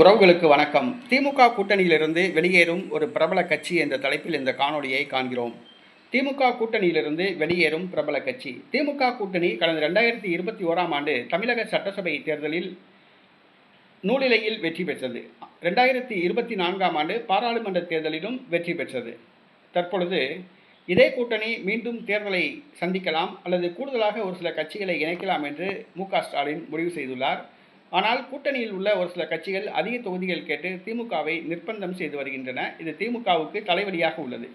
உறவுகளுக்கு வணக்கம். திமுக கூட்டணியிலிருந்து வெளியேறும் ஒரு பிரபல கட்சி என்ற தலைப்பில் இந்த காணொளியை காண்கிறோம். திமுக கூட்டணியிலிருந்து வெளியேறும் பிரபல கட்சி. திமுக கூட்டணி கடந்த 2021ஆம் ஆண்டு தமிழக சட்டசபை தேர்தலில் நூலிலையில் வெற்றி பெற்றது. 2024ஆம் ஆண்டு பாராளுமன்ற தேர்தலிலும் வெற்றி பெற்றது. தற்பொழுது இதே கூட்டணி மீண்டும் தேர்தலை சந்திக்கலாம் அல்லது கூடுதலாக ஒரு சில கட்சிகளை இணைக்கலாம் என்று மு.க. ஸ்டாலின் முடிவு செய்துள்ளார். ஆனால் கூட்டணியில் உள்ள ஒரு சில கட்சிகள் அதிக தொகுதிகள் கேட்டு திமுகவை நிர்பந்தம் செய்து வருகின்றன. இது திமுகவுக்கு தலைவலியாக உள்ளது.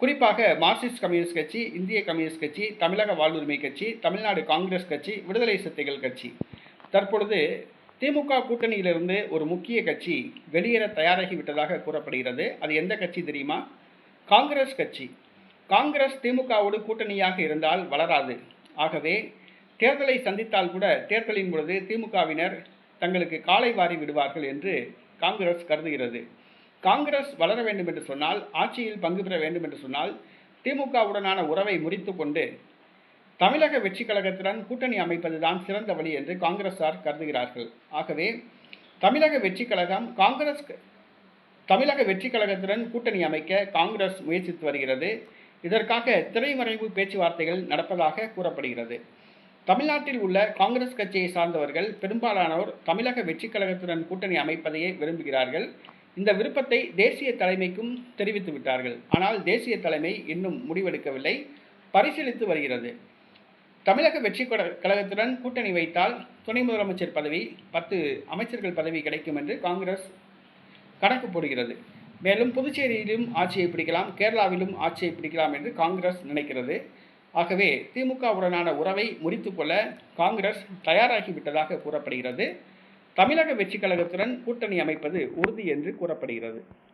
குறிப்பாக மார்க்சிஸ்ட் கம்யூனிஸ்ட் கட்சி, இந்திய கம்யூனிஸ்ட் கட்சி, தமிழக வாழ்வுரிமை கட்சி, தமிழ்நாடு காங்கிரஸ் கட்சி, விடுதலை சிறுத்தைகள் கட்சி. தற்பொழுது திமுக கூட்டணியிலிருந்து ஒரு முக்கிய கட்சி வெளியேற தயாராகிவிட்டதாக கூறப்படுகிறது. அது எந்த கட்சி தெரியுமா? காங்கிரஸ் கட்சி. காங்கிரஸ் திமுகவோடு கூட்டணியாக இருந்தால் வளராது. ஆகவே தேர்தலை சந்தித்தால் கூட தேர்தலின் பொழுது திமுகவினர் தங்களுக்கு காலை வாரி விடுவார்கள் என்று காங்கிரஸ் கருதுகிறது. காங்கிரஸ் வளர வேண்டும் என்று சொன்னால், ஆட்சியில் பங்கு பெற வேண்டும் என்று சொன்னால், திமுகவுடனான உறவை முறித்து கொண்டு தமிழக வெற்றி கழகத்துடன் கூட்டணி அமைப்பதுதான் சிறந்த வழி என்று காங்கிரசார் கருதுகிறார்கள். ஆகவே தமிழக வெற்றி கழகம் தமிழக வெற்றி கழகத்துடன் கூட்டணி அமைக்க காங்கிரஸ் முயற்சித்து வருகிறது. இதற்காக திரைமறைவு பேச்சுவார்த்தைகள் நடப்பதாக கூறப்படுகிறது. தமிழ்நாட்டில் உள்ள காங்கிரஸ் கட்சியை சார்ந்தவர்கள் பெரும்பாலானோர் தமிழக வெற்றி கழகத்துடன் கூட்டணி அமைப்பதையே விரும்புகிறார்கள். இந்த விருப்பத்தை தேசிய தலைமைக்கும் தெரிவித்து விட்டார்கள். ஆனால் தேசிய தலைமை இன்னும் முடிவெடுக்கவில்லை, பரிசீலித்து வருகிறது. தமிழக வெற்றி கழகத்துடன் கூட்டணி வைத்தால் துணை முதலமைச்சர் பதவி, 10 அமைச்சர்கள் பதவி கிடைக்கும் என்று காங்கிரஸ் கணக்கு போடுகிறது. மேலும் புதுச்சேரியிலும் ஆட்சியை பிடிக்கலாம், கேரளாவிலும் ஆட்சியை பிடிக்கலாம் என்று காங்கிரஸ் நினைக்கிறது. ஆகவே திமுகவுடனான உறவை முறித்துக்கொள்ள காங்கிரஸ் தயாராகிவிட்டதாக கூறப்படுகிறது. தமிழக வெற்றி கழகத்துடன் கூட்டணி அமைப்பது உறுதி என்று கூறப்படுகிறது.